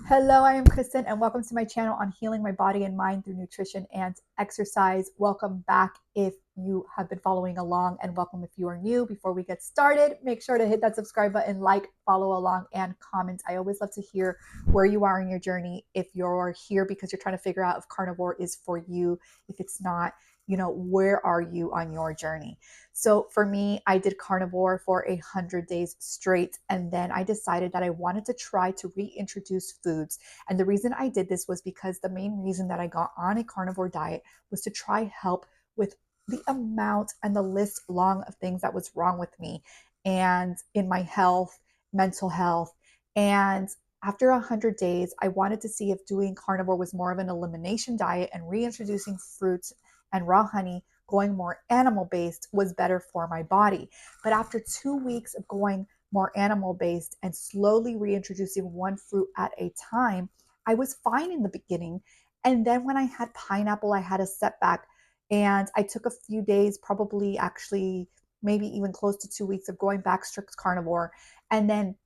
Hello, I am Kristen, and welcome to my channel on healing my body and mind through nutrition and exercise. Welcome back if you have been following along, and welcome if you are new. Before we get started, make sure to hit that subscribe button, like, follow along, and comment. I always love to hear where you are in your journey. If you're here because you're trying to figure out if carnivore is for you, if it's not, where are you on your journey? So for me, I did carnivore for 100 days straight. And then I decided that I wanted to try to reintroduce foods. And the reason I did this was because the main reason that I got on a carnivore diet was to try help with the amount and the list long of things that was wrong with me and in my health, mental health. And after 100 days, I wanted to see if doing carnivore was more of an elimination diet and reintroducing fruits and raw honey, going more animal based, was better for my body. But after 2 weeks of going more animal based and slowly reintroducing one fruit at a time, I was fine in the beginning. And then when I had pineapple, I had a setback. And I took a few days, probably actually maybe even close to 2 weeks of going back strict carnivore. And then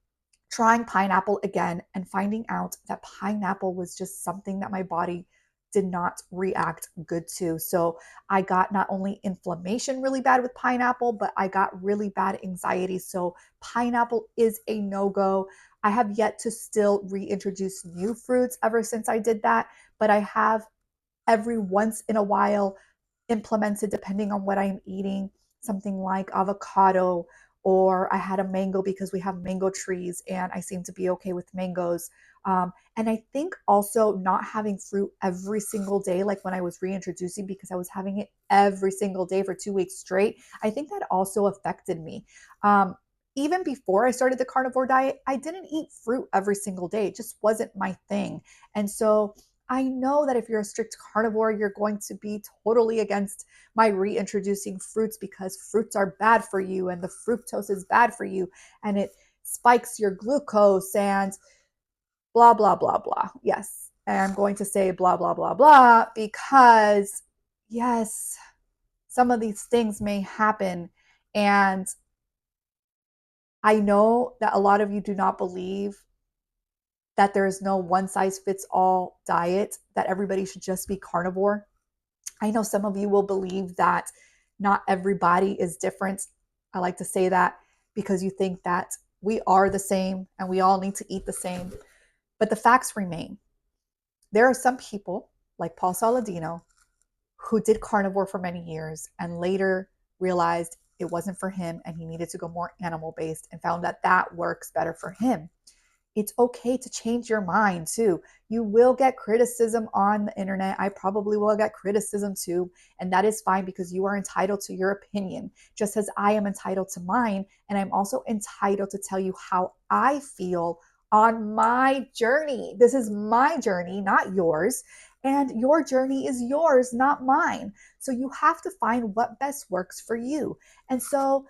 trying pineapple again and finding out that pineapple was just something that my body did not react good to. So I got not only inflammation really bad with pineapple, but I got really bad anxiety. So pineapple is a no-go. I have yet to still reintroduce new fruits ever since I did that, but I have every once in a while implemented, depending on what I'm eating, something like avocado, or I had a mango because we have mango trees and I seem to be okay with mangoes. And I think also not having fruit every single day, like when I was reintroducing, because I was having it every single day for 2 weeks straight, I think that also affected me. Even before I started the carnivore diet, I didn't eat fruit every single day. It just wasn't my thing. And so I know that if you're a strict carnivore, you're going to be totally against my reintroducing fruits because fruits are bad for you and the fructose is bad for you and it spikes your glucose and blah, blah, blah, blah. Yes. And I'm going to say blah, blah, blah, blah because, yes, some of these things may happen. And I know that a lot of you do not believe that there is no one size fits all diet, that everybody should just be carnivore. I know some of you will believe that not everybody is different. I like to say that because you think that we are the same and we all need to eat the same. But the facts remain. There are some people, like Paul Saladino, who did carnivore for many years and later realized it wasn't for him and he needed to go more animal based and found that that works better for him. It's okay to change your mind too. You will get criticism on the internet. I probably will get criticism too. And that is fine because you are entitled to your opinion, just as I am entitled to mine. And I'm also entitled to tell you how I feel on my journey. This is my journey, not yours. And your journey is yours, not mine. So you have to find what best works for you. And so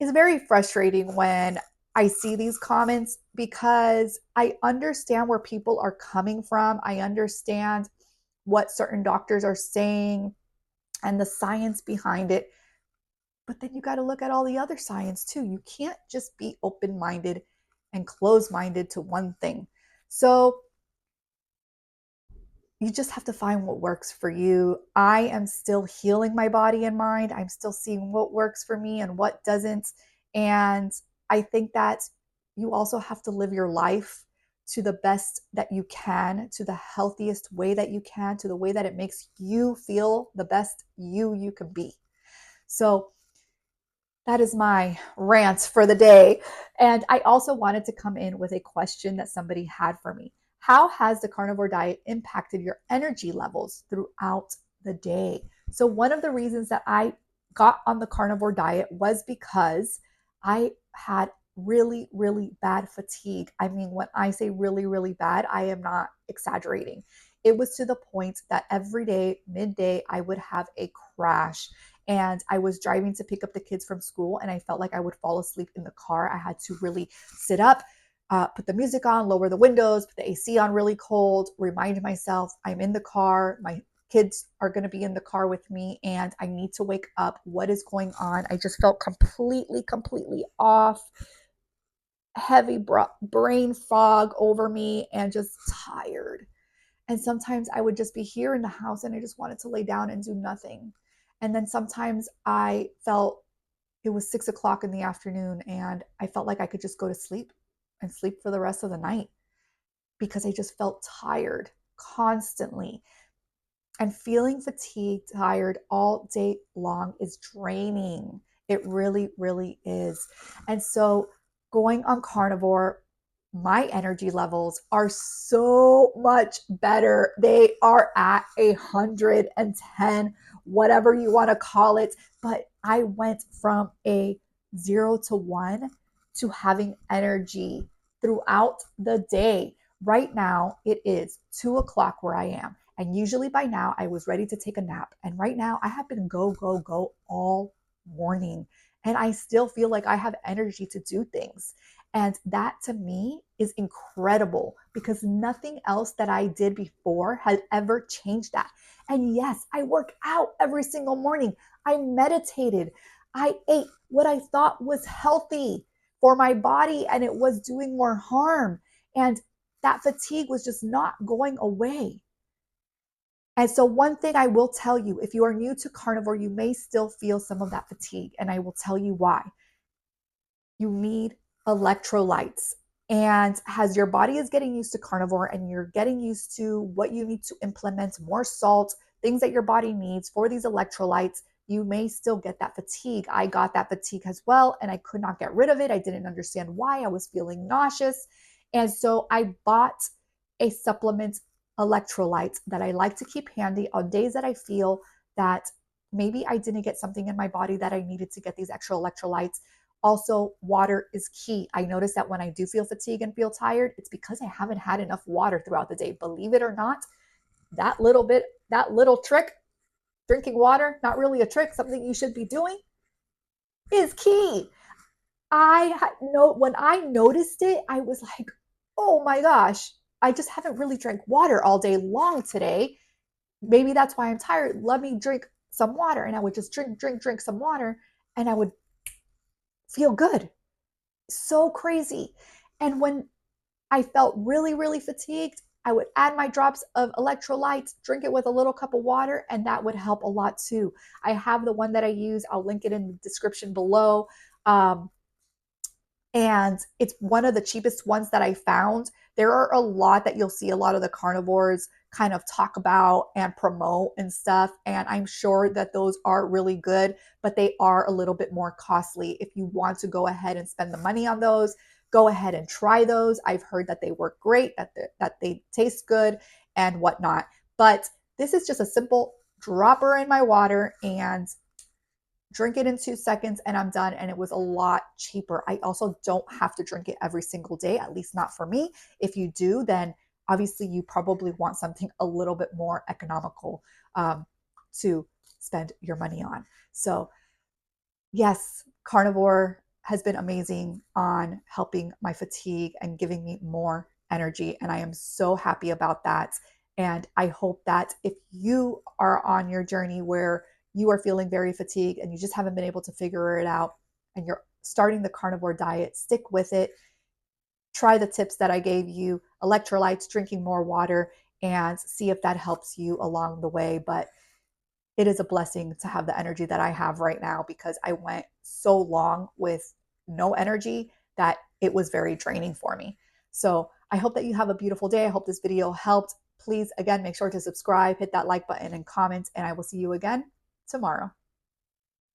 it's very frustrating when I see these comments because I understand where people are coming from. I understand what certain doctors are saying and the science behind it. But then you got to look at all the other science too. You can't just be open minded and closed minded to one thing. So you just have to find what works for you. I am still healing my body and mind. I'm still seeing what works for me and what doesn't. And I think that you also have to live your life to the best that you can, to the healthiest way that you can, to the way that it makes you feel the best you can be. So that is my rant for the day. And I also wanted to come in with a question that somebody had for me. How has the carnivore diet impacted your energy levels throughout the day? So, one of the reasons that I got on the carnivore diet was because I had really, really bad fatigue. I mean, when I say really, really bad, I am not exaggerating. It was to the point that every day, midday, I would have a crash and I was driving to pick up the kids from school and I felt like I would fall asleep in the car. I had to really sit up, put the music on, lower the windows, put the AC on really cold, remind myself I'm in the car. My kids are going to be in the car with me and I need to wake up. What is going on? I just felt completely off. heavy brain fog over me and just tired. And sometimes I would just be here in the house and I just wanted to lay down and do nothing. And then sometimes I felt it was 6 o'clock in the afternoon and I felt like I could just go to sleep and sleep for the rest of the night because I just felt tired constantly. And feeling fatigued, tired all day long is draining. It really, really is. And so going on carnivore, my energy levels are so much better. They are at 110, whatever you want to call it. But I went from a 0 to 1 to having energy throughout the day. Right now, it is 2 o'clock where I am. And usually by now, I was ready to take a nap. And right now, I have been go, go, go all morning. And I still feel like I have energy to do things. And that to me is incredible because nothing else that I did before has ever changed that. And yes, I work out every single morning. I meditated. I ate what I thought was healthy for my body, and it was doing more harm. And that fatigue was just not going away. And so, one thing I will tell you, if you are new to carnivore, you may still feel some of that fatigue, and I will tell you why. You need electrolytes. And as your body is getting used to carnivore and you're getting used to what you need to implement, more salt, things that your body needs for these electrolytes, you may still get that fatigue. I got that fatigue as well, and I could not get rid of it. I didn't understand why. I was feeling nauseous. And so I bought a supplement electrolyte that I like to keep handy on days that I feel that maybe I didn't get something in my body that I needed to get these extra electrolytes. Also, water is key. I notice that when I do feel fatigue and feel tired, it's because I haven't had enough water throughout the day. Believe it or not, that little trick, drinking water, not really a trick, something you should be doing, is key. When I noticed it, I was like, oh my gosh, I just haven't really drank water all day long today. Maybe that's why I'm tired. Let me drink some water. And I would just drink some water, and I would feel good. So crazy. And when I felt really, really fatigued, I would add my drops of electrolytes, drink it with a little cup of water, and that would help a lot too. I have the one that I use. I'll link it in the description below. Um, and it's one of the cheapest ones that I found. There are a lot that you'll see a lot of the carnivores kind of talk about and promote and stuff. And I'm sure that those are really good, but they are a little bit more costly. If you want to go ahead and spend the money on those, go ahead and try those. I've heard that they work great, that they taste good and whatnot. But this is just a simple dropper in my water and drink it in 2 seconds and I'm done. And it was a lot cheaper. I also don't have to drink it every single day, at least not for me. If you do, then obviously you probably want something a little bit more economical to spend your money on. So, yes, carnivore has been amazing on helping my fatigue and giving me more energy. And I am so happy about that. And I hope that if you are on your journey where you are feeling very fatigued and you just haven't been able to figure it out and you're starting the carnivore diet, stick with it. Try the tips that I gave you, electrolytes, drinking more water, and see if that helps you along the way. But it is a blessing to have the energy that I have right now because I went so long with no energy that it was very draining for me. So I hope that you have a beautiful day. I hope this video helped. Please, again, make sure to subscribe, hit that like button and comment, and I will see you again tomorrow.